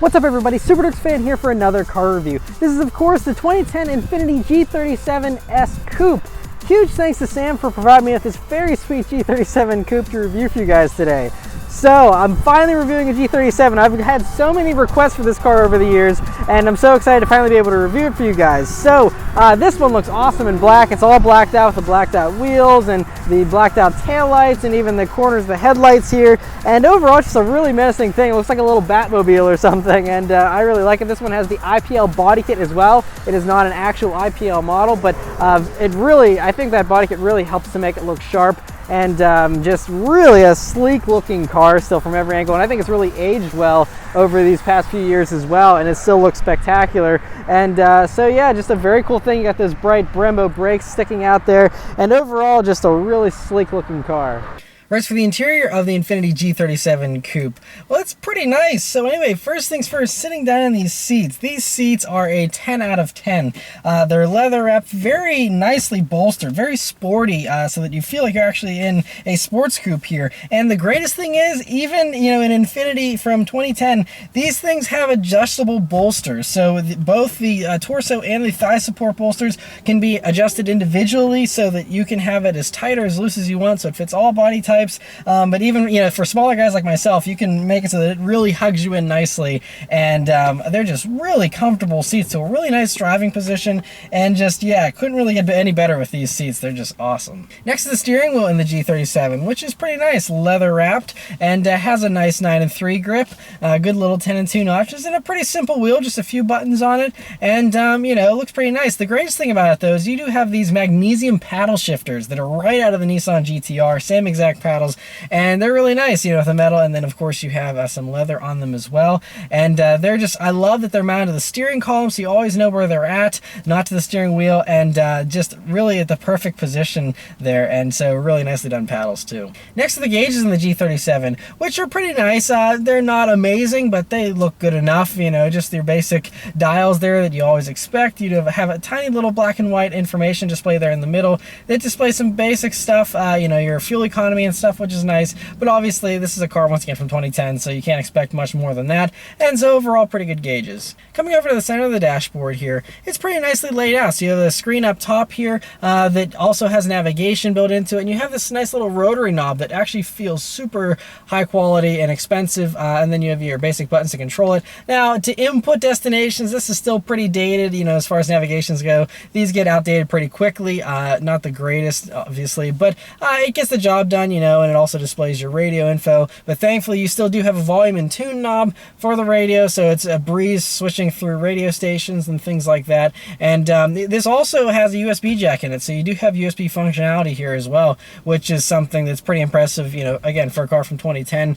What's up everybody, SuperDurks fan here for another car review. This is of course the 2010 Infiniti G37S Coupe. Huge thanks to Sam for providing me with this very sweet G37 Coupe to review for you guys today. So I'm finally reviewing a G37. I've had so many requests for this car over the years, and I'm so excited to finally be able to review it for you guys. So this one looks awesome in black. It's all blacked out with the blacked out wheels and the blacked out taillights and even the corners of the headlights here. And overall, it's just a really menacing thing. It looks like a little Batmobile or something, and I really like it. This one has the IPL body kit as well. It is not an actual IPL model, but I think that body kit really helps to make it look sharp, and just really a sleek looking car still from every angle. And I think it's really aged well over these past few years as well, and it still looks spectacular. And so yeah, just a very cool thing. You got those bright Brembo brakes sticking out there, and overall just a really sleek looking car. As for the interior of the Infiniti G37 Coupe, well, it's pretty nice. So anyway, first things first, sitting down in these seats are a 10 out of 10. They're leather wrapped, very nicely bolstered, very sporty, so that you feel like you're actually in a sports coupe here. And the greatest thing is, even in Infiniti from 2010, these things have adjustable bolsters. So both the torso and the thigh support bolsters can be adjusted individually so that you can have it as tight or as loose as you want, so it fits all body types. But even for smaller guys like myself, you can make it so that it really hugs you in nicely, and they're just really comfortable seats, so a really nice driving position, and just couldn't really get any better with these seats. They're just awesome. Next to the steering wheel in the G37, which is pretty nice, leather wrapped, and has a nice 9/3 grip, good little 10/2 notches, and a pretty simple wheel, just a few buttons on it, and it looks pretty nice. The greatest thing about it though is you do have these magnesium paddle shifters that are right out of the Nissan GTR, same exact paddles, and they're really nice, with the metal, and then of course you have some leather on them as well, and they're just, I love that they're mounted to the steering column, so you always know where they're at, not to the steering wheel, and just really at the perfect position there, and so really nicely done paddles too. Next to the gauges in the G37, which are pretty nice. They're not amazing, but they look good enough, just your basic dials there that you always expect. You have a tiny little black and white information display there in the middle that displays some basic stuff, your fuel economy and stuff, which is nice, but obviously this is a car once again from 2010, so you can't expect much more than that, and so overall pretty good gauges. Coming over to the center of the dashboard here, it's pretty nicely laid out. So you have the screen up top here that also has navigation built into it, and you have this nice little rotary knob that actually feels super high quality and expensive, and then you have your basic buttons to control it. Now, to input destinations, this is still pretty dated, as far as navigations go. These get outdated pretty quickly, not the greatest obviously, but it gets the job done, and it also displays your radio info. But thankfully you still do have a volume and tune knob for the radio, so it's a breeze switching through radio stations and things like that. And this also has a USB jack in it, so you do have USB functionality here as well, which is something that's pretty impressive. Again, for a car from 2010,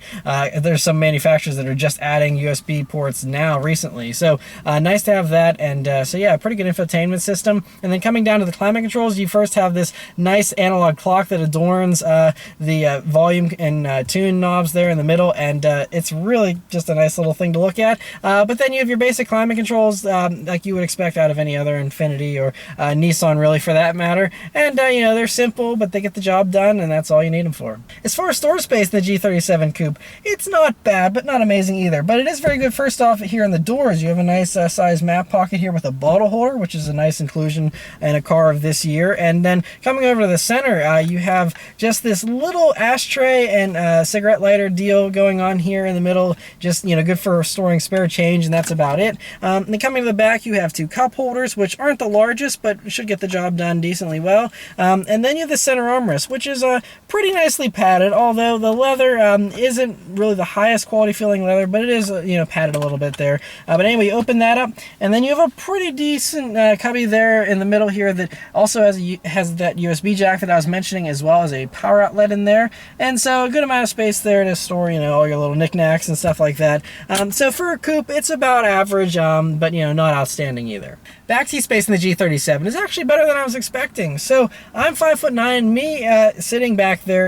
there's some manufacturers that are just adding USB ports now recently, so nice to have that. And so yeah, pretty good infotainment system. And then coming down to the climate controls, you first have this nice analog clock that adorns the volume and tune knobs there in the middle, and it's really just a nice little thing to look at. But then you have your basic climate controls like you would expect out of any other Infiniti or Nissan, really, for that matter. And they're simple, but they get the job done, and that's all you need them for. As far as storage space in the G37 Coupe, it's not bad, but not amazing either. But it is very good. First off, here in the doors, you have a nice size map pocket here with a bottle holder, which is a nice inclusion in a car of this year. And then coming over to the center, you have just this little ashtray and cigarette lighter deal going on here in the middle, just good for storing spare change, and that's about it. Then coming to the back, you have two cup holders, which aren't the largest, but should get the job done decently well. And then you have the center armrest, which is pretty nicely padded, although the leather isn't really the highest quality feeling leather, but it is padded a little bit there. But anyway, you open that up, and then you have a pretty decent cubby there in the middle here that also has that USB jack that I was mentioning, as well as a power outlet in there. there, and so a good amount of space there to store, you know, all your little knickknacks and stuff like that. So for a coupe, it's about average, but you know, not outstanding either. Backseat space in the G37 is actually better than I was expecting. So I'm 5'9", me sitting back there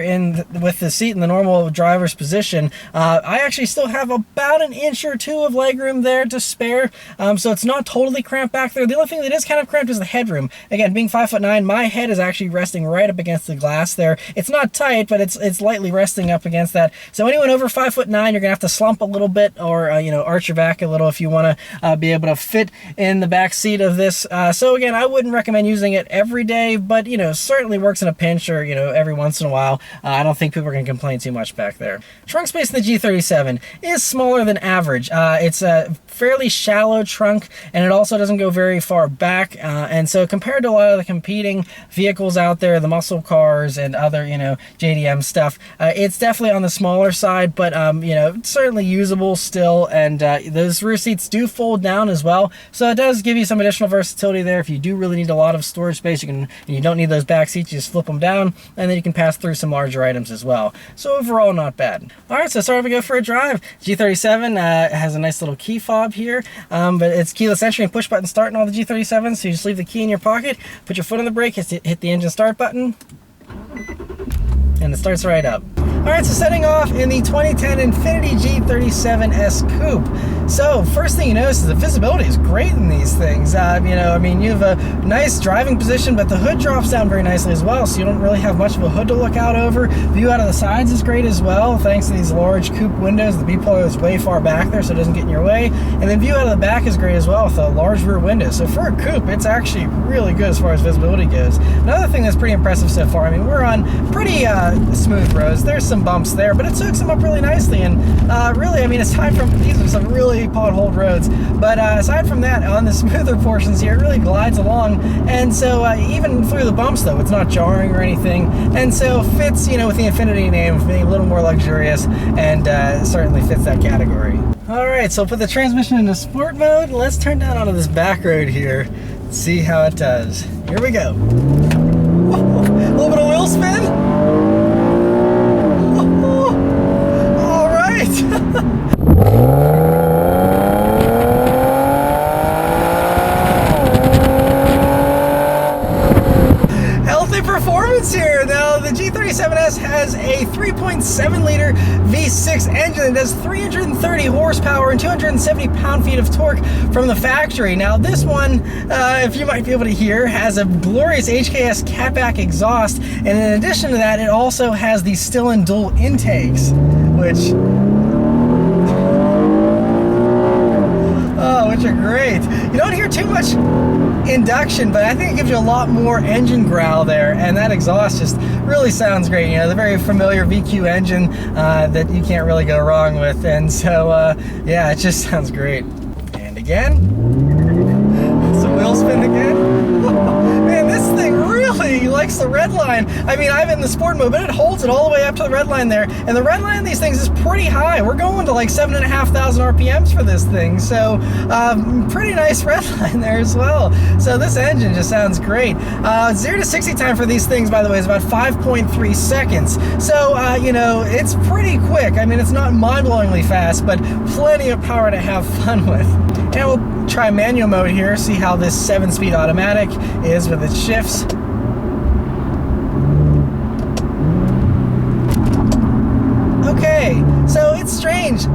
with the seat in the normal driver's position. I actually still have about an inch or two of legroom there to spare, so it's not totally cramped back there. The only thing that is kind of cramped is the headroom. Again, being 5'9", my head is actually resting right up against the glass there. It's not tight, but it's lightly resting up against that. So anyone over 5'9", you're gonna have to slump a little bit, or you know, arch your back a little if you want to be able to fit in the back seat of this. So again, I wouldn't recommend using it every day, but you know, certainly works in a pinch, or you know, every once in a while. I don't think people are gonna complain too much back there. Trunk space in the G37 is smaller than average. It's a fairly shallow trunk, and it also doesn't go very far back, and so compared to a lot of the competing vehicles out there, the muscle cars and other, you know, JDM stuff, it's definitely on the smaller side, but you know, certainly usable still. And those rear seats do fold down as well, so it does give you some additional versatility there. If you do really need a lot of storage space, you don't need those back seats, you just flip them down, and then you can pass through some larger items as well. So overall, not bad. All right, so sorry to go for a drive. G37 has a nice little key fob here, but it's keyless entry and push button start in all the G37s, so you just leave the key in your pocket, put your foot on the brake, hit the engine start button, and it starts right up. All right, so setting off in the 2010 Infiniti G37S Coupe. So first thing you notice is the visibility is great in these things. You know, I mean, you have a nice driving position, but the hood drops down very nicely as well, so you don't really have much of a hood to look out over. View out of the sides is great as well, thanks to these large coupe windows. The B-pillar is way far back there, so it doesn't get in your way. And then view out of the back is great as well with a large rear window. So for a coupe, it's actually really good as far as visibility goes. Another thing that's pretty impressive so far, I mean, we're on pretty smooth roads. There's some bumps there, but it soaks them up really nicely. And really, I mean, aside from, these are some really potholed roads, but aside from that, on the smoother portions here, it really glides along. And so even through the bumps though, it's not jarring or anything, and so fits, you know, with the Infiniti name, being a little more luxurious, and certainly fits that category. All right, so put the transmission into sport mode. Let's turn down onto this back road here, see how it does. Here we go. Whoa, a little bit of wheel spin. All right. Healthy performance here. Now the G37S has a 3.7 liter V6 engine that does 330 horsepower and 270 pound-feet of torque from the factory. Now this one, if you might be able to hear, has a glorious HKS Catback exhaust, and in addition to that, it also has the still-in dual intakes, which are great. You don't hear too much induction, but I think it gives you a lot more engine growl there, and that exhaust just really sounds great. You know, the very familiar VQ engine that you can't really go wrong with, and so yeah, it just sounds great. And again, some wheel spin again. Man, this thing really likes the red line. I mean, I'm in the sport mode, but it holds it all the way up to the red line there, and the red line of these things is pretty high. We're going to like 7,500 RPMs for this thing, so pretty nice red line there as well. So this engine just sounds great. 0 to 60 time for these things, by the way, is about 5.3 seconds. So you know, it's pretty quick. I mean, it's not mind-blowingly fast, but plenty of power to have fun with. And we'll try manual mode here, see how this 7-speed automatic is with its shifts. Okay, so it's strange.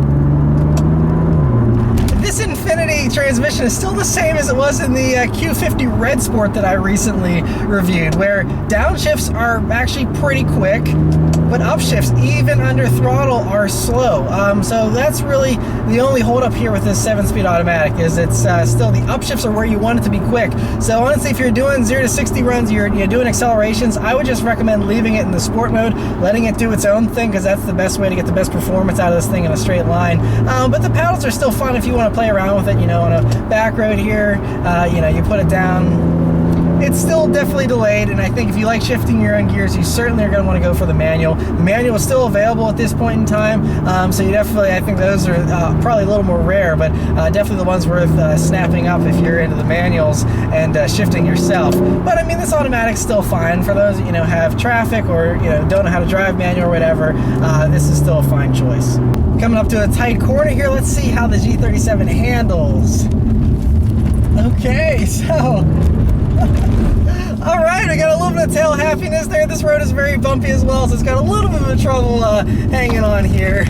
This Infiniti transmission is still the same as it was in the Q50 Red Sport that I recently reviewed, where downshifts are actually pretty quick, but upshifts, even under throttle, are slow. So that's really the only holdup here with this 7-speed automatic, is it's still, the upshifts are where you want it to be quick. So honestly, if you're doing 0 to 60 runs, you're doing accelerations, I would just recommend leaving it in the sport mode, letting it do its own thing, because that's the best way to get the best performance out of this thing in a straight line. But the paddles are still fun if you want to play around with it, you know, on a back road here. You know, you put it down, it's still definitely delayed, and I think if you like shifting your own gears, you certainly are going to want to go for the manual. The manual is still available at this point in time, so you definitely, I think those are probably a little more rare, but definitely the ones worth snapping up if you're into the manuals and shifting yourself. But I mean, this automatic's still fine for those that, you know, have traffic or, you know, don't know how to drive manual or whatever. This is still a fine choice. Coming up to a tight corner here, let's see how the G37 handles. Okay, so all right, I got a little bit of tail happiness there. This road is very bumpy as well, so it's got a little bit of trouble hanging on here.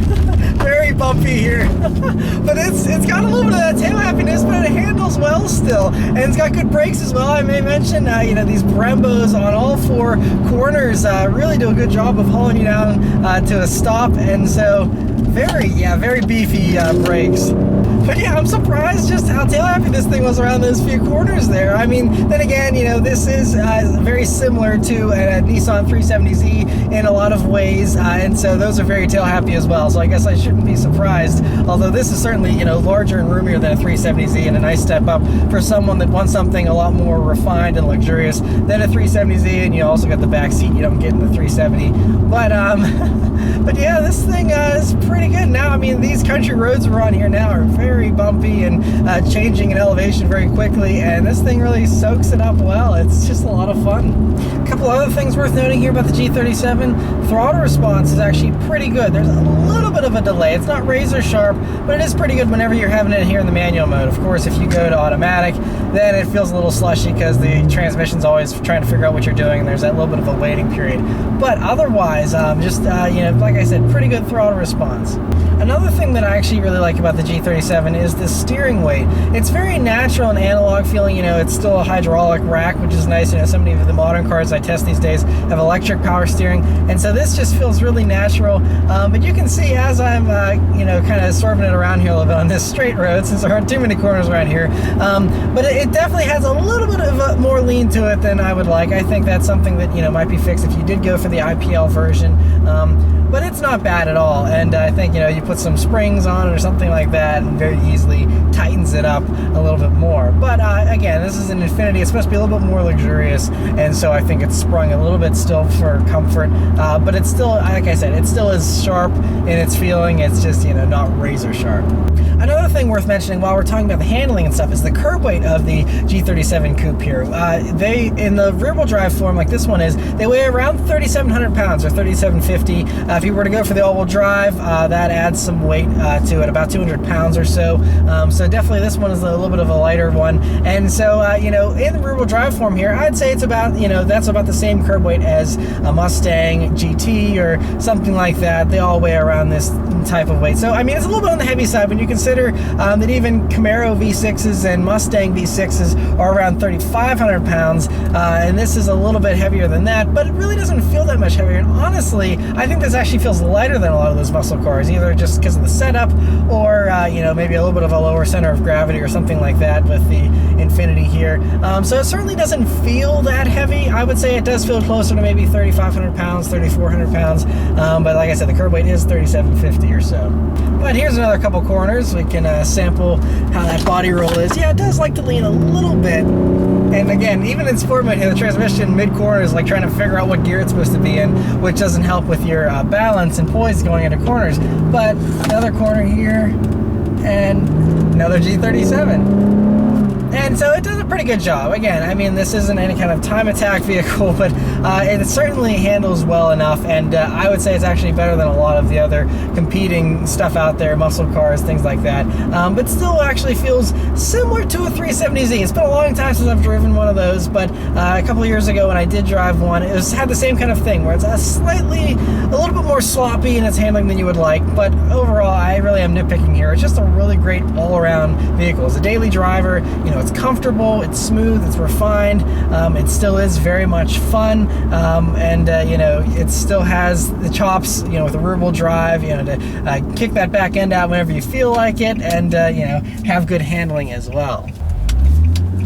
Very bumpy here. But it's got a little bit of that tail happiness, but it handles well still. And it's got good brakes as well. I may mention, you know, these Brembos on all four corners really do a good job of hauling you down to a stop. And so very beefy brakes. But yeah, I'm surprised just how tail happy this thing was around those few corners there. I mean, then again, you know, this is very similar to a Nissan 370Z in a lot of ways, and so those are very tail happy as well. So I guess I shouldn't be surprised. Although this is certainly, you know, larger and roomier than a 370Z, and a nice step up for someone that wants something a lot more refined and luxurious than a 370Z. And you also got the back seat you don't get in the 370. But but yeah, this thing is pretty good. Now, I mean, these country roads we're on here now are very bumpy and changing in elevation very quickly, and this thing really soaks it up well. It's just a lot of fun. A couple other things worth noting here about the G37. Throttle response is actually pretty good. There's a little bit of a delay. It's not razor sharp, but it is pretty good whenever you're having it here in the manual mode. Of course, if you go to automatic, then it feels a little slushy because the transmission's always trying to figure out what you're doing, and there's that little bit of a waiting period. But otherwise, you know, like I said, pretty good throttle response. Another thing that I actually really like about the G37 is the steering weight. It's very natural and analog feeling. You know, it's still a hydraulic rack, which is nice. You know, so many of the modern cars I test these days have electric power steering, and so this just feels really natural. But you can see as I'm, you know, kind of swerving it around here a little bit on this straight road, since there aren't too many corners around here. But it definitely has a little bit of more lean to it than I would like. I think that's something that, you know, might be fixed if you did go for the IPL version. But it's not bad at all, and I think, you know, you put some springs on it or something like that and very easily tightens it up a little bit more. But again, this is an Infiniti. It's supposed to be a little bit more luxurious, and so I think it's sprung a little bit still for comfort, but it's still, like I said, it still is sharp in its feeling. It's just, you know, not razor sharp. Another thing worth mentioning while we're talking about the handling and stuff is the curb weight of the G37 Coupe here. They, in the rear-wheel drive form like this one is, they weigh around 3,700 pounds or 3,750. If you were to go for the all-wheel drive, that adds some weight to it, about 200 pounds or so. So definitely this one is a little bit of a lighter one. And so, you know, in the rear-wheel drive form here, I'd say it's about, you know, that's about the same curb weight as a Mustang GT or something like that. They all weigh around this type of weight. So, I mean, it's a little bit on the heavy side when you consider that even Camaro V6s and Mustang V6s are around 3,500 pounds, and this is a little bit heavier than that, but it really doesn't feel that much heavier. And honestly, I think this actually feels lighter than a lot of those muscle cars, either just because of the setup or, you know, maybe a little bit of a lower center of gravity or something like that with the Infiniti here. So it certainly doesn't feel that heavy. I would say it does feel closer to maybe 3,500 pounds, 3,400 pounds, but like I said, the curb weight is 3,750 or so. But here's another couple corners. We can sample how that body roll is. Yeah, it does like to lean a little bit. And again, even in sport mode here, the transmission mid-corner is like trying to figure out what gear it's supposed to be in, which doesn't help with your balance and poise going into corners. But another corner here, and another G37. And so it does a pretty good job. Again, I mean, this isn't any kind of time attack vehicle, but it certainly handles well enough, and I would say it's actually better than a lot of the other competing stuff out there, muscle cars, things like that, but still actually feels similar to a 370Z. It's been a long time since I've driven one of those, but a couple of years ago when I did drive one, it had the same kind of thing, where it's a little bit more sloppy in its handling than you would like, but overall, I really am nitpicking here. It's just a really great all-around vehicle. As a daily driver, you know, it's comfortable, it's smooth, it's refined, it still is very much fun, and you know, it still has the chops, you know, with the rear-wheel drive, you know, to kick that back end out whenever you feel like it, and you know, have good handling as well.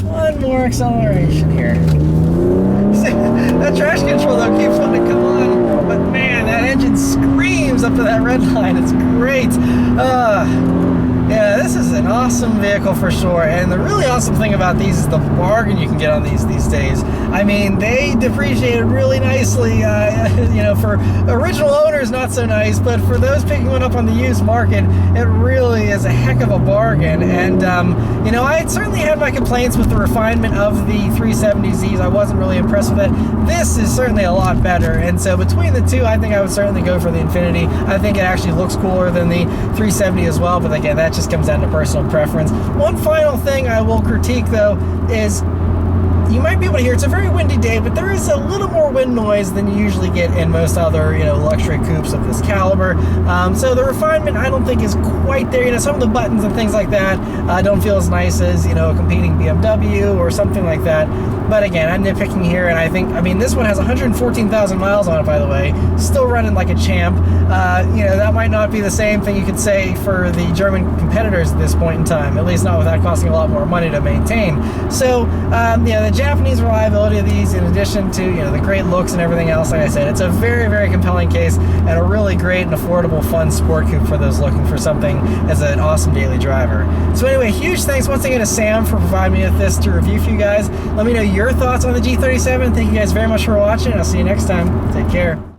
One more acceleration here. See, that traction control though keeps wanting to come on, but man, that engine screams up to that red line. It's great. Yeah, this is an awesome vehicle for sure, and the really awesome thing about these is the bargain you can get on these days. I mean, they depreciated really nicely, you know, for original owners not so nice, but for those picking one up on the used market, it really is a heck of a bargain. And you know, I certainly had my complaints with the refinement of the 370Zs. I wasn't really impressed with it. This is certainly a lot better, and so between the two, I think I would certainly go for the Infiniti. I think it actually looks cooler than the 370 as well, but again, that just comes down to personal preference. One final thing I will critique though is you might be able to hear, it's a very windy day, but there is a little more wind noise than you usually get in most other, you know, luxury coupes of this caliber. So the refinement I don't think is quite there. You know, some of the buttons and things like that don't feel as nice as, you know, a competing BMW or something like that. But again, I'm nitpicking here, and I think, I mean, this one has 114,000 miles on it, by the way, still running like a champ. You know, that might not be the same thing you could say for the German competitors at this point in time, at least not without costing a lot more money to maintain. So, you know, the Japanese reliability of these, in addition to, you know, the great looks and everything else, like I said, it's a very, very compelling case and a really great and affordable, fun sport coupe for those looking for something as an awesome daily driver. So anyway, huge thanks once again to Sam for providing me with this to review for you guys. Let me know your thoughts on the G37. Thank you guys very much for watching. I'll see you next time. Take care.